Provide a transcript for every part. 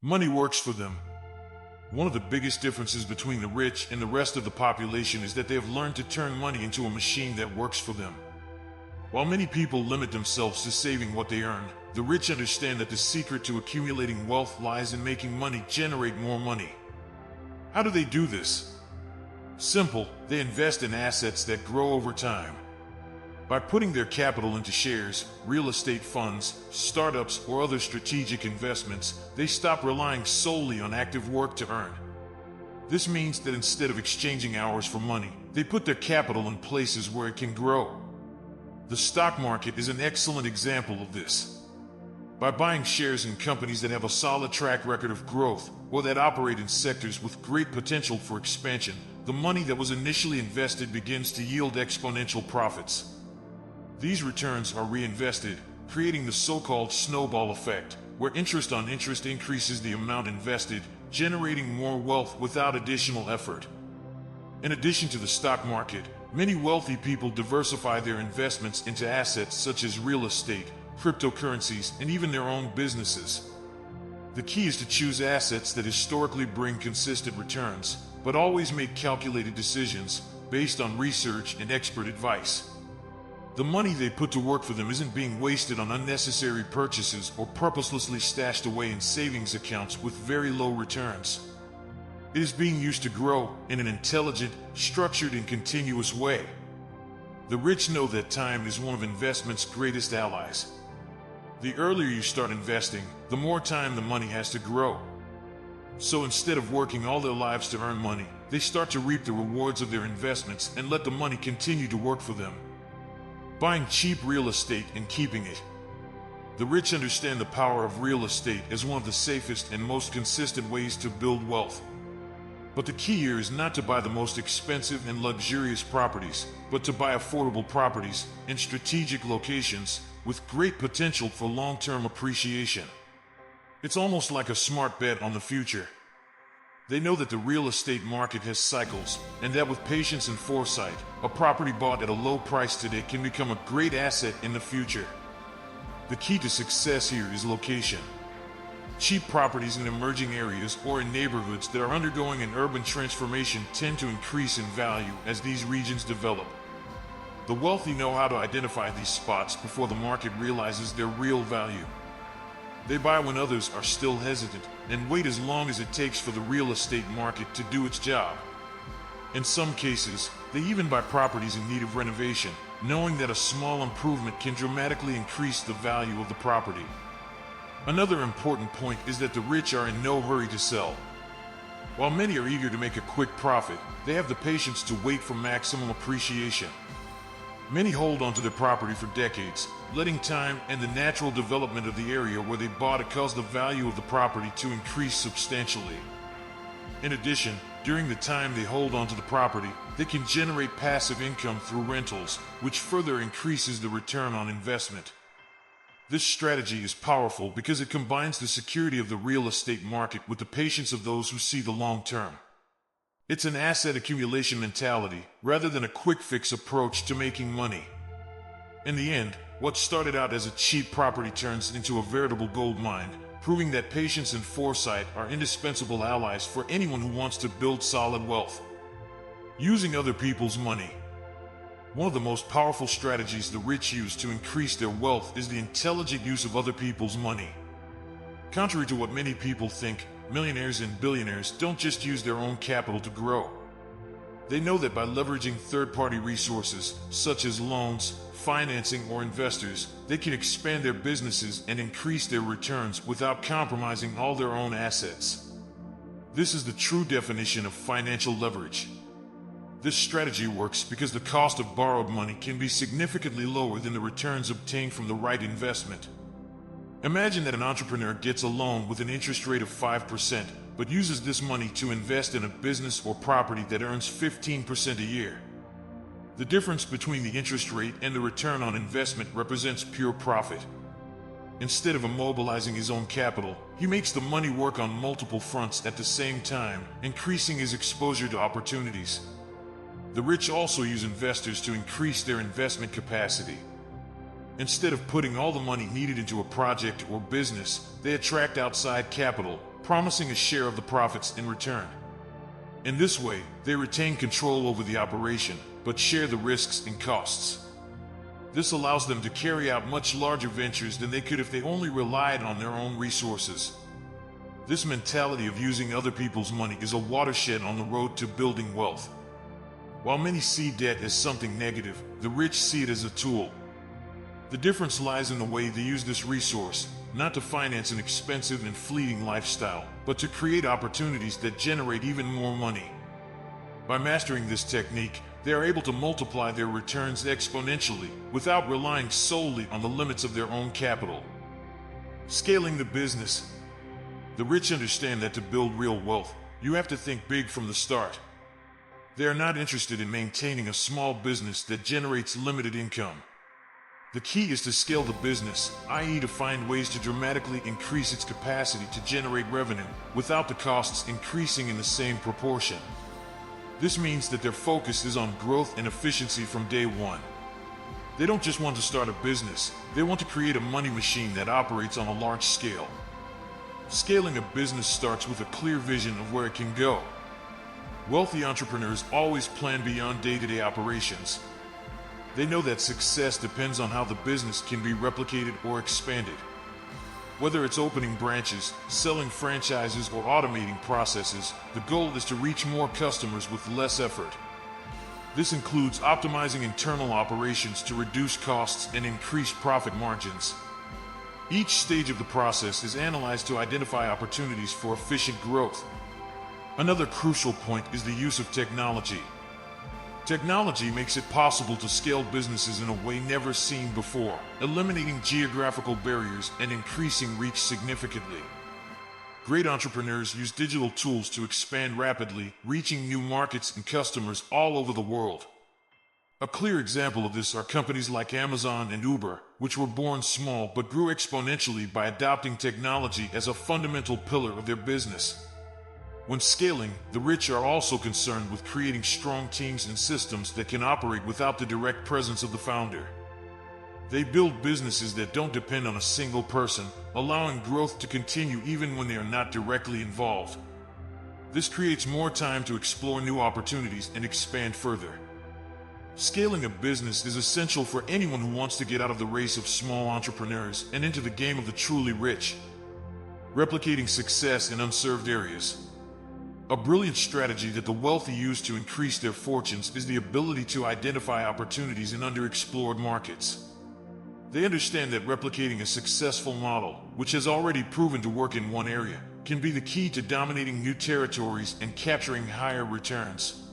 Money works for them. One of the biggest differences between the rich and the rest of the population is that they have learned to turn money into a machine that works for them. While many people limit themselves to saving what they earn, the rich understand that the secret to accumulating wealth lies in making money generate more money. How do they do this? Simple, they invest in assets that grow over time. By putting their capital into shares, real estate funds, startups, or other strategic investments, they stop relying solely on active work to earn. This means that instead of exchanging hours for money, they put their capital in places where it can grow. The stock market is an excellent example of this. By buying shares in companies that have a solid track record of growth or that operate in sectors with great potential for expansion, the money that was initially invested begins to yield exponential profits. These returns are reinvested, creating the so-called snowball effect, where interest on interest increases the amount invested, generating more wealth without additional effort. In addition to the stock market, many wealthy people diversify their investments into assets such as real estate, cryptocurrencies, and even their own businesses. The key is to choose assets that historically bring consistent returns, but always make calculated decisions based on research and expert advice. The money they put to work for them isn't being wasted on unnecessary purchases or purposelessly stashed away in savings accounts with very low returns. It is being used to grow in an intelligent, structured, and continuous way. The rich know that time is one of investment's greatest allies. The earlier you start investing, the more time the money has to grow. So instead of working all their lives to earn money, they start to reap the rewards of their investments and let the money continue to work for them. Buying cheap real estate and keeping it. The rich understand the power of real estate as one of the safest and most consistent ways to build wealth. But the key here is not to buy the most expensive and luxurious properties, but to buy affordable properties in strategic locations with great potential for long-term appreciation. It's almost like a smart bet on the future. They know that the real estate market has cycles, and that with patience and foresight, a property bought at a low price today can become a great asset in the future. The key to success here is location. Cheap properties in emerging areas or in neighborhoods that are undergoing an urban transformation tend to increase in value as these regions develop. The wealthy know how to identify these spots before the market realizes their real value. They buy when others are still hesitant and wait as long as it takes for the real estate market to do its job. In some cases, they even buy properties in need of renovation, knowing that a small improvement can dramatically increase the value of the property. Another important point is that the rich are in no hurry to sell. While many are eager to make a quick profit, they have the patience to wait for maximum appreciation. Many hold onto their property for decades, letting time and the natural development of the area where they bought it cause the value of the property to increase substantially. In addition, during the time they hold onto the property, they can generate passive income through rentals, which further increases the return on investment. This strategy is powerful because it combines the security of the real estate market with the patience of those who see the long term. It's an asset accumulation mentality rather than a quick fix approach to making money. In the end, what started out as a cheap property turns into a veritable gold mine, proving that patience and foresight are indispensable allies for anyone who wants to build solid wealth. Using other people's money. One of the most powerful strategies the rich use to increase their wealth is the intelligent use of other people's money. Contrary to what many people think, millionaires and billionaires don't just use their own capital to grow. They know that by leveraging third-party resources, such as loans, financing, or investors, they can expand their businesses and increase their returns without compromising all their own assets. This is the true definition of financial leverage. This strategy works because the cost of borrowed money can be significantly lower than the returns obtained from the right investment. Imagine that an entrepreneur gets a loan with an interest rate of 5%, but uses this money to invest in a business or property that earns 15% a year. The difference between the interest rate and the return on investment represents pure profit. Instead of immobilizing his own capital, he makes the money work on multiple fronts at the same time, increasing his exposure to opportunities. The rich also use investors to increase their investment capacity. Instead of putting all the money needed into a project or business, they attract outside capital, promising a share of the profits in return. In this way, they retain control over the operation, but share the risks and costs. This allows them to carry out much larger ventures than they could if they only relied on their own resources. This mentality of using other people's money is a watershed on the road to building wealth. While many see debt as something negative, the rich see it as a tool. The difference lies in the way they use this resource, not to finance an expensive and fleeting lifestyle, but to create opportunities that generate even more money. By mastering this technique, they are able to multiply their returns exponentially without relying solely on the limits of their own capital. Scaling the business. The rich understand that to build real wealth, you have to think big from the start. They are not interested in maintaining a small business that generates limited income. The key is to scale the business, i.e., to find ways to dramatically increase its capacity to generate revenue without the costs increasing in the same proportion. This means that their focus is on growth and efficiency from day one. They don't just want to start a business, they want to create a money machine that operates on a large scale. Scaling a business starts with a clear vision of where it can go. Wealthy entrepreneurs always plan beyond day-to-day operations. They know that success depends on how the business can be replicated or expanded. Whether it's opening branches, selling franchises, or automating processes, the goal is to reach more customers with less effort. This includes optimizing internal operations to reduce costs and increase profit margins. Each stage of the process is analyzed to identify opportunities for efficient growth. Another crucial point is the use of technology. Technology makes it possible to scale businesses in a way never seen before, eliminating geographical barriers and increasing reach significantly. Great entrepreneurs use digital tools to expand rapidly, reaching new markets and customers all over the world. A clear example of this are companies like Amazon and Uber, which were born small but grew exponentially by adopting technology as a fundamental pillar of their business. When scaling, the rich are also concerned with creating strong teams and systems that can operate without the direct presence of the founder. They build businesses that don't depend on a single person, allowing growth to continue even when they are not directly involved. This creates more time to explore new opportunities and expand further. Scaling a business is essential for anyone who wants to get out of the race of small entrepreneurs and into the game of the truly rich. Replicating success in unserved areas. A brilliant strategy that the wealthy use to increase their fortunes is the ability to identify opportunities in underexplored markets. They understand that replicating a successful model, which has already proven to work in one area, can be the key to dominating new territories and capturing higher returns.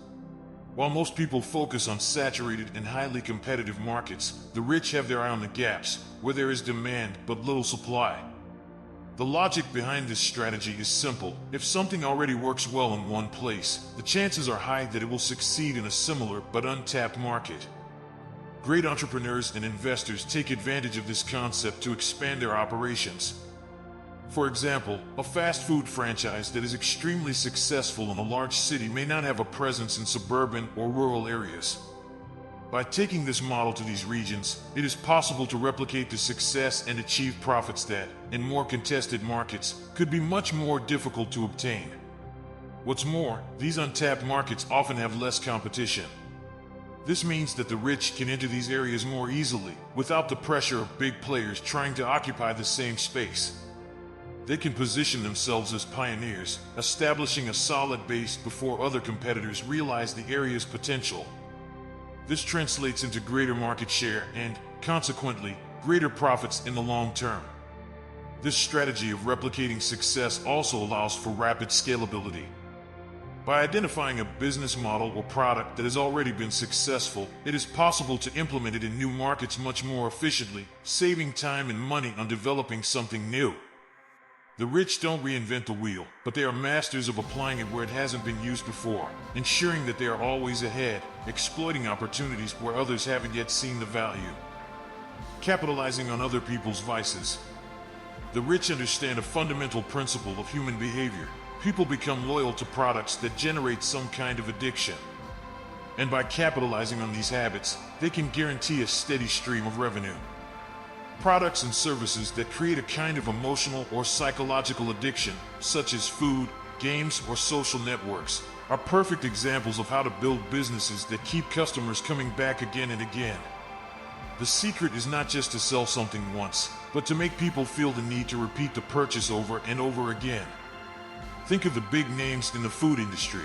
While most people focus on saturated and highly competitive markets, the rich have their eye on the gaps, where there is demand but little supply. The logic behind this strategy is simple. If something already works well in one place, the chances are high that it will succeed in a similar but untapped market. Great entrepreneurs and investors take advantage of this concept to expand their operations. For example, a fast food franchise that is extremely successful in a large city may not have a presence in suburban or rural areas. By taking this model to these regions, it is possible to replicate the success and achieve profits that, in more contested markets, could be much more difficult to obtain. What's more, these untapped markets often have less competition. This means that the rich can enter these areas more easily, without the pressure of big players trying to occupy the same space. They can position themselves as pioneers, establishing a solid base before other competitors realize the area's potential. This translates into greater market share and, consequently, greater profits in the long term. This strategy of replicating success also allows for rapid scalability. By identifying a business model or product that has already been successful, it is possible to implement it in new markets much more efficiently, saving time and money on developing something new. The rich don't reinvent the wheel, but they are masters of applying it where it hasn't been used before, ensuring that they are always ahead, exploiting opportunities where others haven't yet seen the value. Capitalizing on other people's vices. The rich understand a fundamental principle of human behavior. People become loyal to products that generate some kind of addiction. And by capitalizing on these habits, they can guarantee a steady stream of revenue. Products and services that create a kind of emotional or psychological addiction, such as food, games, or social networks, are perfect examples of how to build businesses that keep customers coming back again and again. The secret is not just to sell something once, but to make people feel the need to repeat the purchase over and over again. Think of the big names in the food industry.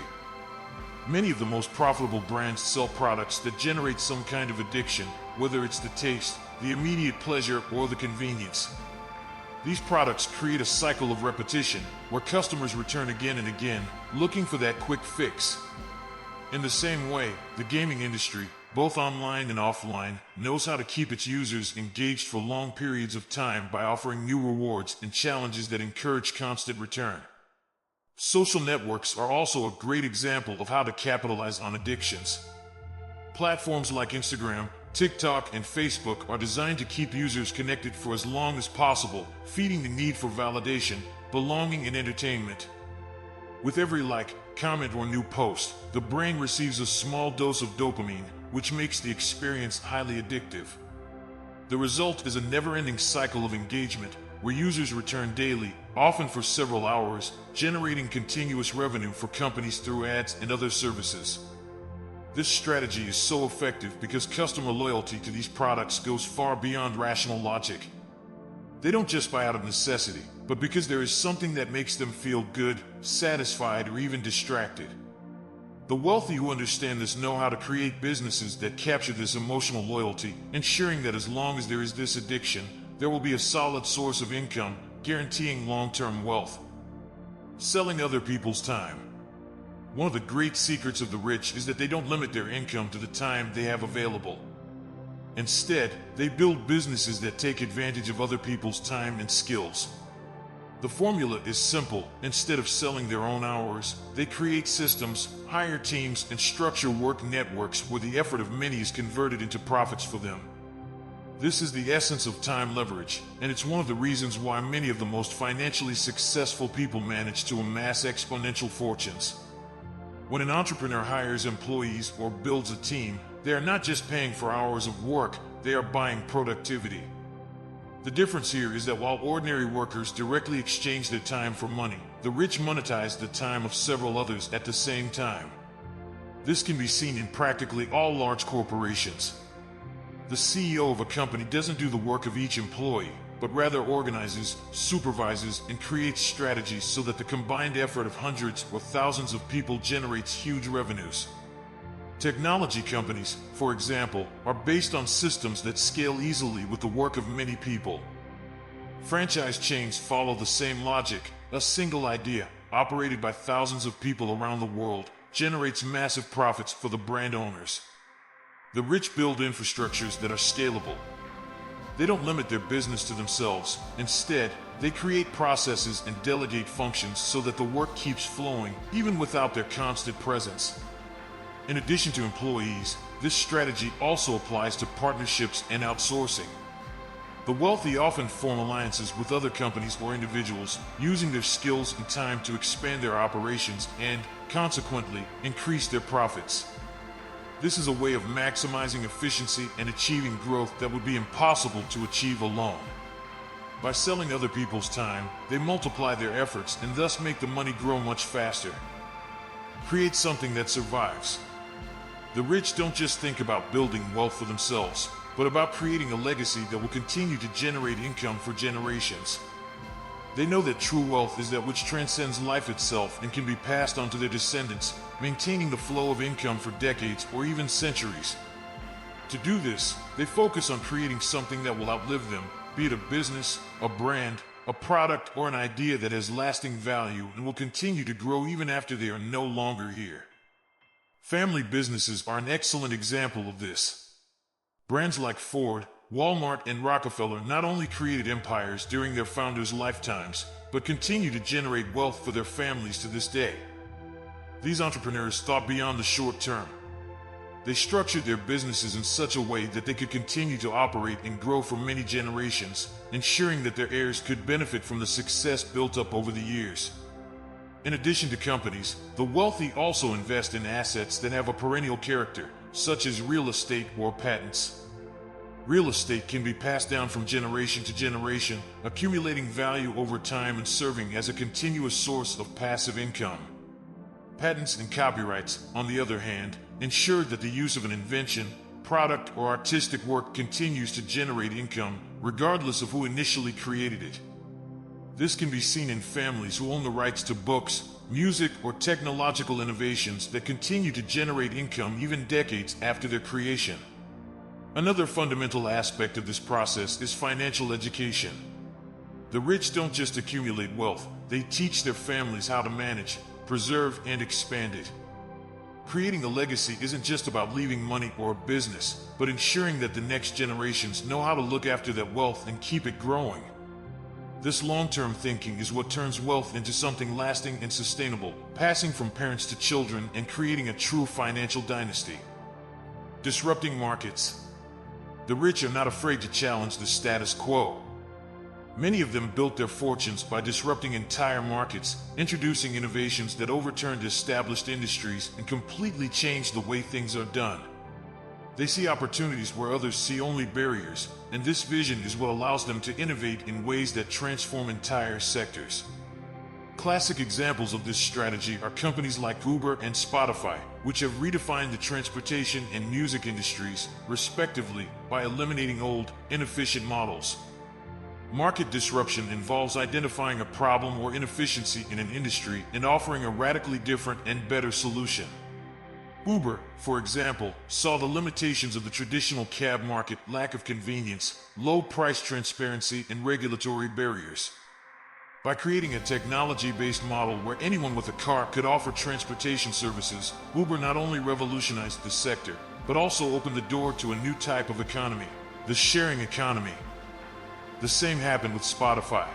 Many of the most profitable brands sell products that generate some kind of addiction, whether it's the taste, the immediate pleasure, or the convenience. These products create a cycle of repetition where customers return again and again, looking for that quick fix. In the same way, the gaming industry, both online and offline, knows how to keep its users engaged for long periods of time by offering new rewards and challenges that encourage constant return. Social networks are also a great example of how to capitalize on addictions. Platforms like Instagram, TikTok, and Facebook are designed to keep users connected for as long as possible, feeding the need for validation, belonging, and entertainment. With every like, comment, or new post, the brain receives a small dose of dopamine, which makes the experience highly addictive. The result is a never-ending cycle of engagement, where users return daily, often for several hours, generating continuous revenue for companies through ads and other services. This strategy is so effective because customer loyalty to these products goes far beyond rational logic. They don't just buy out of necessity, but because there is something that makes them feel good, satisfied, or even distracted. The wealthy who understand this know how to create businesses that capture this emotional loyalty, ensuring that as long as there is this addiction, there will be a solid source of income, guaranteeing long-term wealth. Selling other people's time. One of the great secrets of the rich is that they don't limit their income to the time they have available. Instead, they build businesses that take advantage of other people's time and skills. The formula is simple. Instead of selling their own hours, they create systems, hire teams, and structure work networks where the effort of many is converted into profits for them. This is the essence of time leverage, and it's one of the reasons why many of the most financially successful people manage to amass exponential fortunes. When an entrepreneur hires employees or builds a team, they are not just paying for hours of work, they are buying productivity. The difference here is that while ordinary workers directly exchange their time for money, the rich monetize the time of several others at the same time. This can be seen in practically all large corporations. The CEO of a company doesn't do the work of each employee, but rather organizes, supervises, and creates strategies so that the combined effort of hundreds or thousands of people generates huge revenues. Technology companies, for example, are based on systems that scale easily with the work of many people. Franchise chains follow the same logic. A single idea, operated by thousands of people around the world, generates massive profits for the brand owners. The rich build infrastructures that are scalable. They don't limit their business to themselves. Instead, they create processes and delegate functions so that the work keeps flowing, even without their constant presence. In addition to employees, this strategy also applies to partnerships and outsourcing. The wealthy often form alliances with other companies or individuals, using their skills and time to expand their operations and, consequently, increase their profits. This is a way of maximizing efficiency and achieving growth that would be impossible to achieve alone. By selling other people's time, they multiply their efforts and thus make the money grow much faster. Create something that survives. The rich don't just think about building wealth for themselves, but about creating a legacy that will continue to generate income for generations. They know that true wealth is that which transcends life itself and can be passed on to their descendants, maintaining the flow of income for decades or even centuries. To do this, they focus on creating something that will outlive them, be it a business, a brand, a product, or an idea that has lasting value and will continue to grow even after they are no longer here. Family businesses are an excellent example of this. Brands like Ford, Walmart, and Rockefeller not only created empires during their founders' lifetimes, but continue to generate wealth for their families to this day. These entrepreneurs thought beyond the short term. They structured their businesses in such a way that they could continue to operate and grow for many generations, ensuring that their heirs could benefit from the success built up over the years. In addition to companies, the wealthy also invest in assets that have a perennial character, such as real estate or patents. Real estate can be passed down from generation to generation, accumulating value over time and serving as a continuous source of passive income. Patents and copyrights, on the other hand, ensure that the use of an invention, product, or artistic work continues to generate income, regardless of who initially created it. This can be seen in families who own the rights to books, music, or technological innovations that continue to generate income even decades after their creation. Another fundamental aspect of this process is financial education. The rich don't just accumulate wealth, they teach their families how to manage, preserve, and expand it. Creating a legacy isn't just about leaving money or a business, but ensuring that the next generations know how to look after that wealth and keep it growing. This long-term thinking is what turns wealth into something lasting and sustainable, passing from parents to children and creating a true financial dynasty. Disrupting markets. The rich are not afraid to challenge the status quo. Many of them built their fortunes by disrupting entire markets, introducing innovations that overturned established industries and completely changed the way things are done. They see opportunities where others see only barriers, and this vision is what allows them to innovate in ways that transform entire sectors. Classic examples of this strategy are companies like Uber and Spotify, which have redefined the transportation and music industries, respectively, by eliminating old, inefficient models. Market disruption involves identifying a problem or inefficiency in an industry and offering a radically different and better solution. Uber, for example, saw the limitations of the traditional cab market: lack of convenience, low price transparency, and regulatory barriers. By creating a technology-based model where anyone with a car could offer transportation services, Uber not only revolutionized the sector, but also opened the door to a new type of economy, the sharing economy. The same happened with Spotify.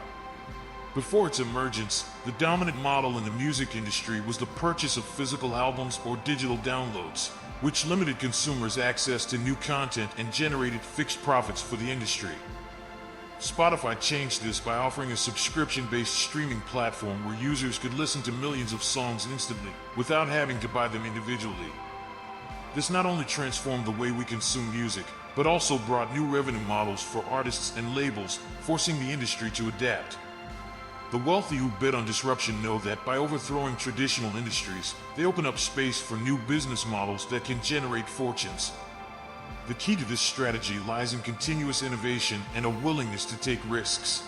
Before its emergence, the dominant model in the music industry was the purchase of physical albums or digital downloads, which limited consumers' access to new content and generated fixed profits for the industry. Spotify changed this by offering a subscription-based streaming platform where users could listen to millions of songs instantly, without having to buy them individually. This not only transformed the way we consume music, but also brought new revenue models for artists and labels, forcing the industry to adapt. The wealthy who bet on disruption know that by overthrowing traditional industries, they open up space for new business models that can generate fortunes. The key to this strategy lies in continuous innovation and a willingness to take risks.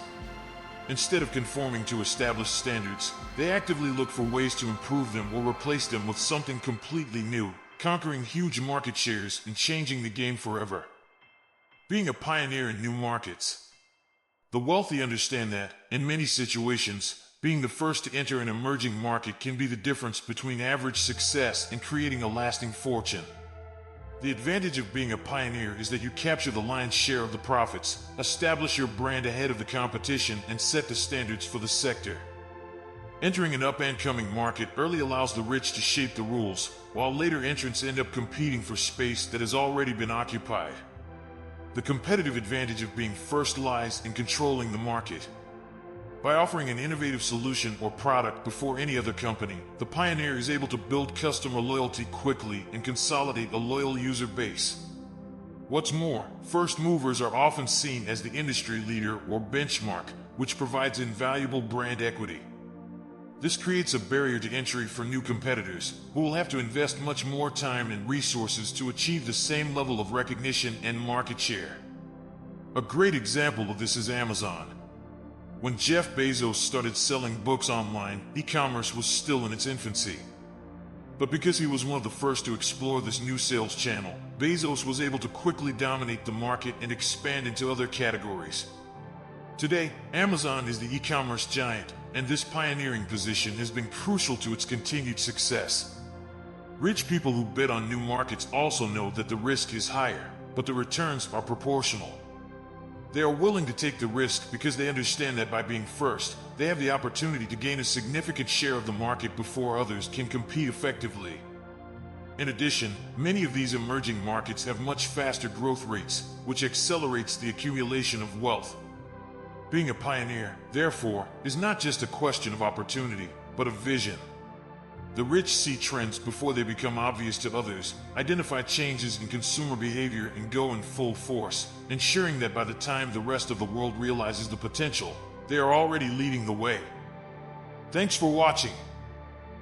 Instead of conforming to established standards, they actively look for ways to improve them or replace them with something completely new, conquering huge market shares and changing the game forever. Being a pioneer in new markets. The wealthy understand that, in many situations, being the first to enter an emerging market can be the difference between average success and creating a lasting fortune. The advantage of being a pioneer is that you capture the lion's share of the profits, establish your brand ahead of the competition, and set the standards for the sector. Entering an up-and-coming market early allows the rich to shape the rules, while later entrants end up competing for space that has already been occupied. The competitive advantage of being first lies in controlling the market. By offering an innovative solution or product before any other company, the pioneer is able to build customer loyalty quickly and consolidate a loyal user base. What's more, first movers are often seen as the industry leader or benchmark, which provides invaluable brand equity. This creates a barrier to entry for new competitors, who will have to invest much more time and resources to achieve the same level of recognition and market share. A great example of this is Amazon. When Jeff Bezos started selling books online, e-commerce was still in its infancy. But because he was one of the first to explore this new sales channel, Bezos was able to quickly dominate the market and expand into other categories. Today, Amazon is the e-commerce giant, and this pioneering position has been crucial to its continued success. Rich people who bet on new markets also know that the risk is higher, but the returns are proportional. They are willing to take the risk because they understand that by being first, they have the opportunity to gain a significant share of the market before others can compete effectively. In addition, many of these emerging markets have much faster growth rates, which accelerates the accumulation of wealth. Being a pioneer, therefore, is not just a question of opportunity, but of vision. The rich see trends before they become obvious to others, identify changes in consumer behavior, and go in full force, ensuring that by the time the rest of the world realizes the potential, they are already leading the way. Thanks for watching.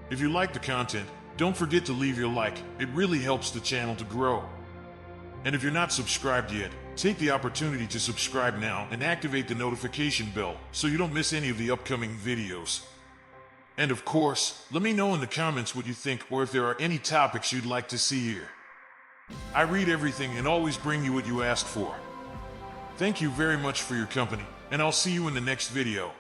If you like the content, don't forget to leave your like. It really helps the channel to grow. And if you're not subscribed yet, take the opportunity to subscribe now and activate the notification bell so you don't miss any of the upcoming videos. And of course, let me know in the comments what you think or if there are any topics you'd like to see here. I read everything and always bring you what you ask for. Thank you very much for your company, and I'll see you in the next video.